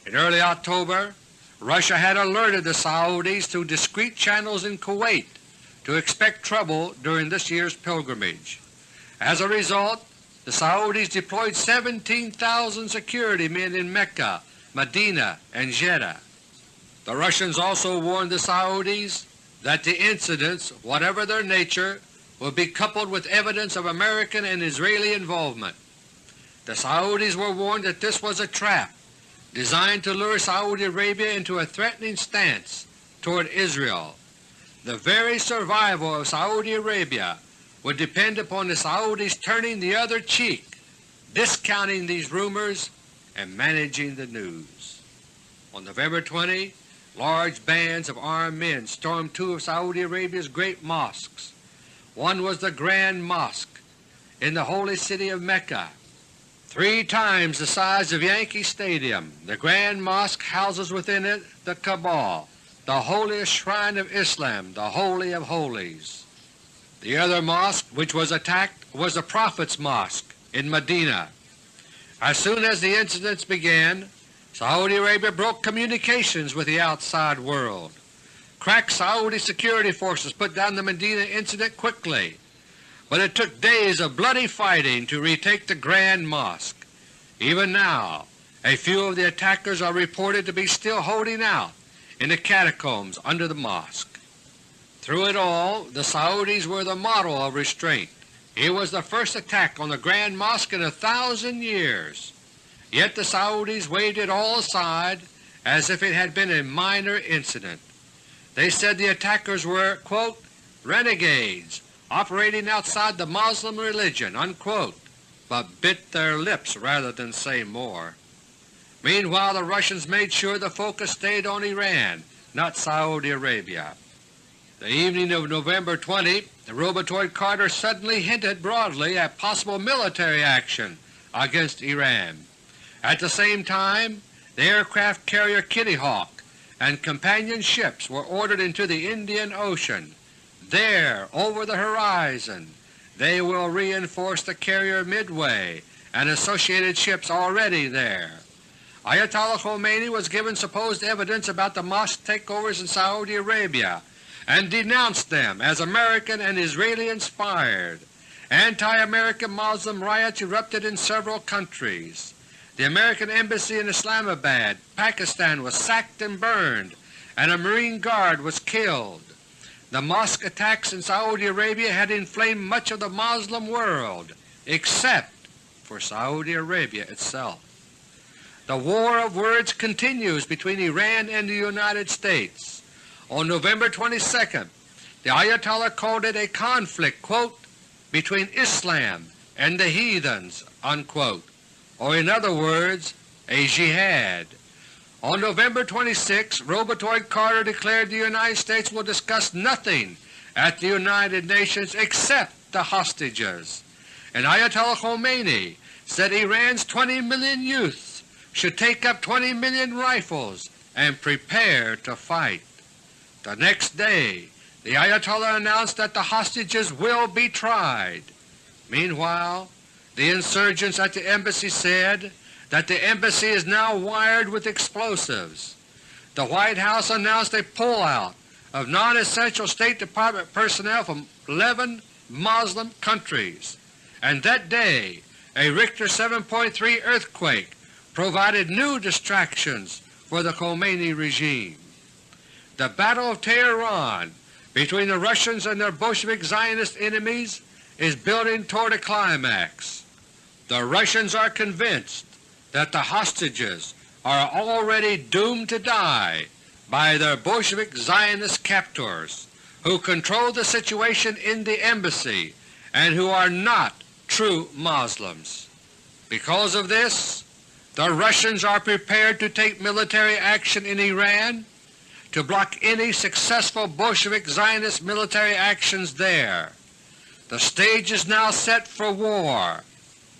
In early October, Russia had alerted the Saudis through discreet channels in Kuwait to expect trouble during this year's pilgrimage. As a result, the Saudis deployed 17,000 security men in Mecca, Medina, and Jeddah. The Russians also warned the Saudis that the incidents, whatever their nature, would be coupled with evidence of American and Israeli involvement. The Saudis were warned that this was a trap designed to lure Saudi Arabia into a threatening stance toward Israel. The very survival of Saudi Arabia would depend upon the Saudis turning the other cheek, discounting these rumors, and managing the news. On November 20, large bands of armed men stormed 2 of Saudi Arabia's great mosques. One was the Grand Mosque in the holy city of Mecca, 3 times the size of Yankee Stadium. The Grand Mosque houses within it the Kaaba, the holiest shrine of Islam, the Holy of Holies. The other mosque which was attacked was the Prophet's Mosque in Medina. As soon as the incidents began, Saudi Arabia broke communications with the outside world. Crack Saudi security forces put down the Medina incident quickly, but it took days of bloody fighting to retake the Grand Mosque. Even now, a few of the attackers are reported to be still holding out in the catacombs under the mosque. Through it all, the Saudis were the model of restraint. It was the first attack on the Grand Mosque in 1,000 years. Yet the Saudis waved it all aside as if it had been a minor incident. They said the attackers were, quote, "renegades, operating outside the Muslim religion," unquote, but bit their lips rather than say more. Meanwhile the Russians made sure the focus stayed on Iran, not Saudi Arabia. The evening of November 20, the robotoid Carter suddenly hinted broadly at possible military action against Iran. At the same time, the aircraft carrier Kitty Hawk and companion ships were ordered into the Indian Ocean. There, over the horizon, they will reinforce the carrier Midway and associated ships already there. Ayatollah Khomeini was given supposed evidence about the mosque takeovers in Saudi Arabia and denounced them as American and Israeli-inspired. Anti-American Muslim riots erupted in several countries. The American Embassy in Islamabad, Pakistan was sacked and burned, and a Marine Guard was killed. The mosque attacks in Saudi Arabia had inflamed much of the Muslim world, except for Saudi Arabia itself. The war of words continues between Iran and the United States. On November 22, the Ayatollah called it a conflict, quote, "between Islam and the heathens," unquote, or in other words, a jihad. On November 26, robotoid Carter declared the United States will discuss nothing at the United Nations except the hostages, and Ayatollah Khomeini said Iran's 20 million youths should take up 20 million rifles and prepare to fight. The next day the Ayatollah announced that the hostages will be tried. Meanwhile, the insurgents at the embassy said that the embassy is now wired with explosives. The White House announced a pullout of non-essential State Department personnel from 11 Muslim countries, and that day a Richter 7.3 earthquake provided new distractions for the Khomeini regime. The Battle of Tehran between the Russians and their Bolshevik Zionist enemies is building toward a climax. The Russians are convinced that the hostages are already doomed to die by their Bolshevik Zionist captors, who control the situation in the embassy and who are not true Muslims. Because of this, the Russians are prepared to take military action in Iran to block any successful Bolshevik Zionist military actions there. The stage is now set for war,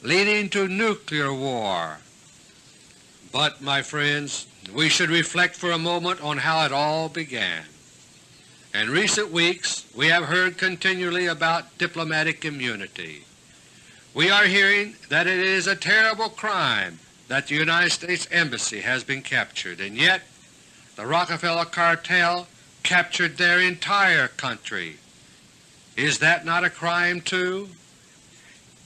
leading to nuclear war. But, my friends, we should reflect for a moment on how it all began. In recent weeks we have heard continually about diplomatic immunity. We are hearing that it is a terrible crime that the United States Embassy has been captured, and yet the Rockefeller cartel captured their entire country. Is that not a crime too?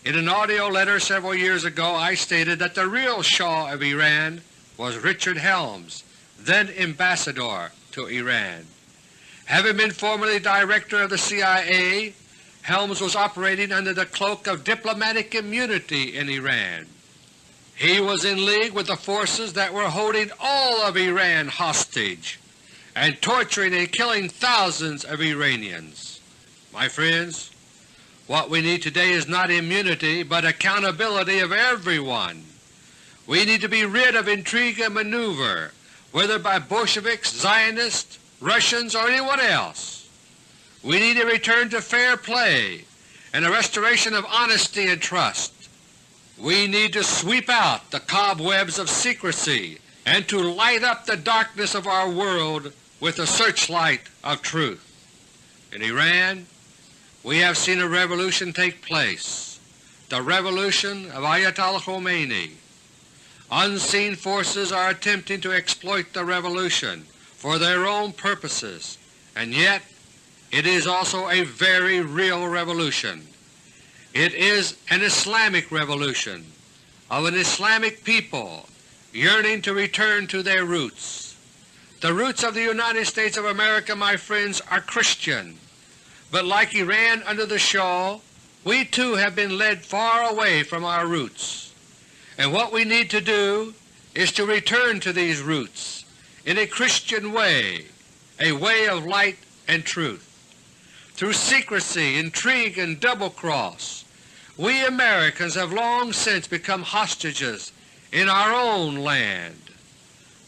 In an audio letter several years ago I stated that the real Shah of Iran was Richard Helms, then Ambassador to Iran. Having been formerly Director of the CIA, Helms was operating under the cloak of diplomatic immunity in Iran. He was in league with the forces that were holding all of Iran hostage and torturing and killing thousands of Iranians. My friends, what we need today is not immunity but accountability of everyone. We need to be rid of intrigue and maneuver, whether by Bolsheviks, Zionists, Russians, or anyone else. We need a return to fair play and a restoration of honesty and trust. We need to sweep out the cobwebs of secrecy and to light up the darkness of our world with the searchlight of truth. In Iran we have seen a revolution take place, the revolution of Ayatollah Khomeini. Unseen forces are attempting to exploit the revolution for their own purposes, and yet it is also a very real revolution. It is an Islamic revolution of an Islamic people yearning to return to their roots. The roots of the United States of America, my friends, are Christian, but like Iran under the Shah, we too have been led far away from our roots, and what we need to do is to return to these roots in a Christian way, a way of light and truth. through secrecy, intrigue, and double-cross, we Americans have long since become hostages in our own land.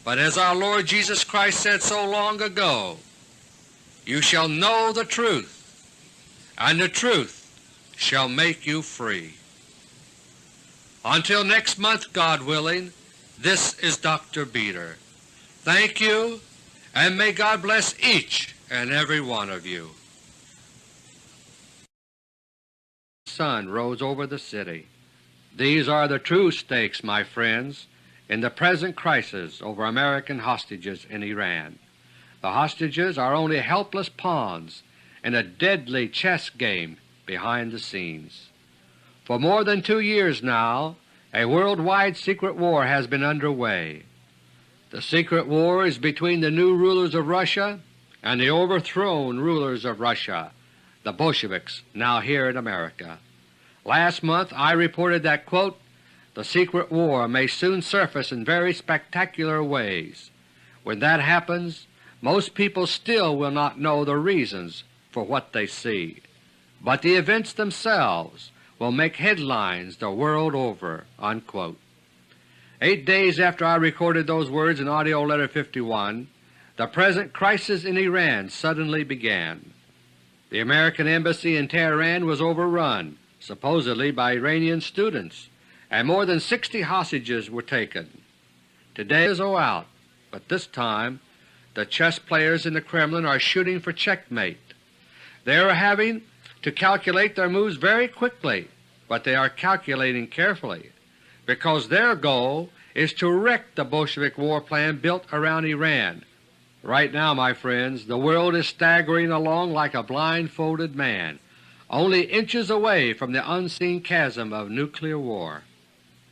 But as our Lord Jesus Christ said so long ago, "You shall know the truth, and the truth shall make you free." Until next month, God willing, this is Dr. Beter. Thank you, and may God bless each and every one of you. The sun rose over the city. These are the true stakes, my friends, in the present crisis over American hostages in Iran. The hostages are only helpless pawns in a deadly chess game behind the scenes. For more than 2 years now, a worldwide secret war has been underway. The secret war is between the new rulers of Russia and the overthrown rulers of Russia, the Bolsheviks, now here in America. Last month I reported that, quote, "The secret war may soon surface in very spectacular ways. When that happens, most people still will not know the reasons for what they see, but the events themselves will make headlines the world over." Unquote. 8 days after I recorded those words in AUDIO LETTER No. 51, the present crisis in Iran suddenly began. The American Embassy in Tehran was overrun, supposedly by Iranian students, and more than 60 hostages were taken. Today is out, but this time the chess players in the Kremlin are shooting for checkmate. They are having to calculate their moves very quickly, but they are calculating carefully, because their goal is to wreck the Bolshevik war plan built around Iran. Right now, my friends, the world is staggering along like a blindfolded man, only inches away from the unseen chasm of nuclear war.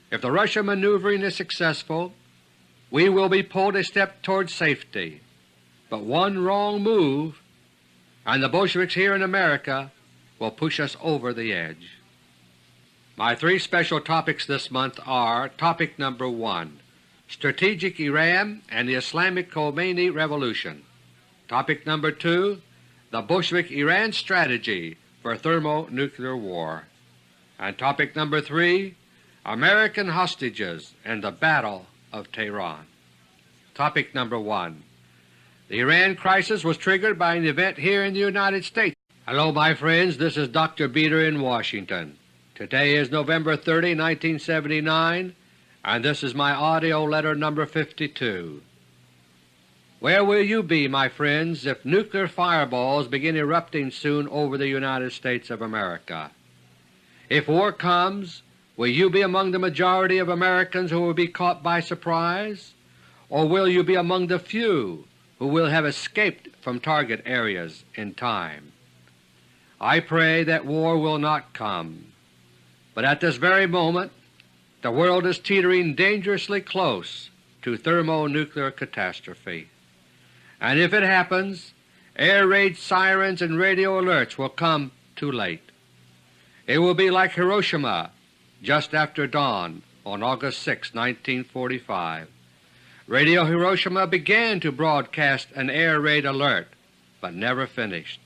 If the Russian maneuvering is successful, we will be pulled a step toward safety, but one wrong move and the Bolsheviks here in America will push us over the edge. My 3 special topics this month are: Topic number 1, Strategic Iran and the Islamic Khomeini Revolution; Topic number 2, the Bolshevik Iran Strategy for Thermonuclear War; and Topic number 3, American Hostages and the Battle of Tehran. Topic number 1. The Iran crisis was triggered by an event here in the United States. Hello, my friends. This is Dr. Beter in Washington. Today is November 30, 1979, and this is my AUDIO LETTER No. 52. Where will you be, my friends, if nuclear fireballs begin erupting soon over the United States of America? If war comes, will you be among the majority of Americans who will be caught by surprise, or will you be among the few who will have escaped from target areas in time? I pray that war will not come, but at this very moment the world is teetering dangerously close to thermonuclear catastrophe. And if it happens, air raid sirens and radio alerts will come too late. It will be like Hiroshima just after dawn on August 6, 1945. Radio Hiroshima began to broadcast an air raid alert, but never finished.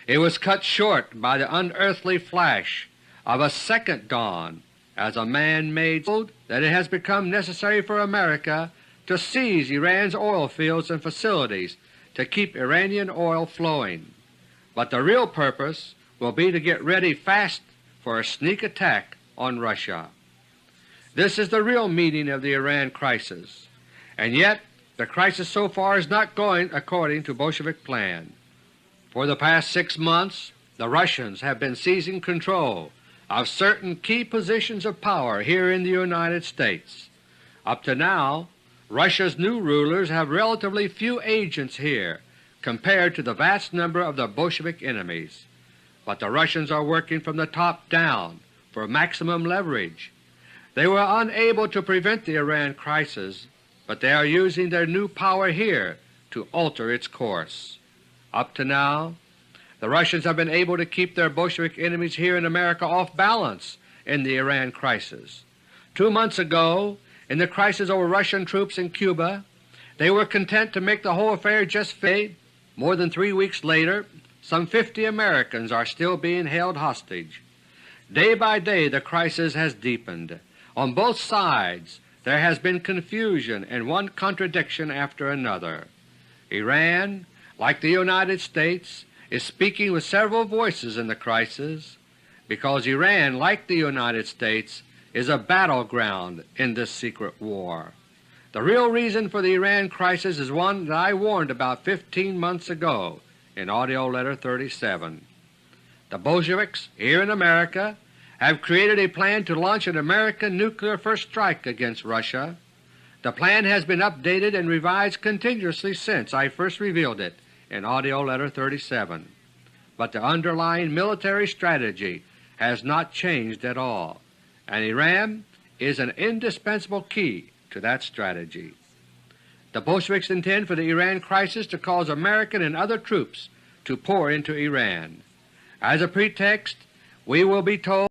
It was cut short by the unearthly flash of a second dawn as a man-made code that it has become necessary for America to seize Iran's oil fields and facilities to keep Iranian oil flowing. But the real purpose will be to get ready fast for a sneak attack on Russia. This is the real meaning of the Iran crisis, and yet the crisis so far is not going according to Bolshevik plan. For the past 6 months the Russians have been seizing control of certain key positions of power here in the United States. Up to now, Russia's new rulers have relatively few agents here compared to the vast number of the Bolshevik enemies, but the Russians are working from the top down for maximum leverage. They were unable to prevent the Iran crisis, but they are using their new power here to alter its course. Up to now, the Russians have been able to keep their Bolshevik enemies here in America off balance in the Iran crisis. 2 months ago, in the crisis over Russian troops in Cuba, they were content to make the whole affair just fade. More than 3 weeks later, some 50 Americans are still being held hostage. Day by day the crisis has deepened. On both sides there has been confusion and one contradiction after another. Iran, like the United States, is speaking with several voices in the crisis, because Iran, like the United States, is a battleground in this secret war. The real reason for the Iran crisis is one that I warned about 15 months ago in AUDIO LETTER No. 37. The Bolsheviks here in America have created a plan to launch an American nuclear first strike against Russia. The plan has been updated and revised continuously since I first revealed it in AUDIO LETTER No. 37, but the underlying military strategy has not changed at all, and Iran is an indispensable key to that strategy. The Bolsheviks intend for the Iran crisis to cause American and other troops to pour into Iran. As a pretext, we will be told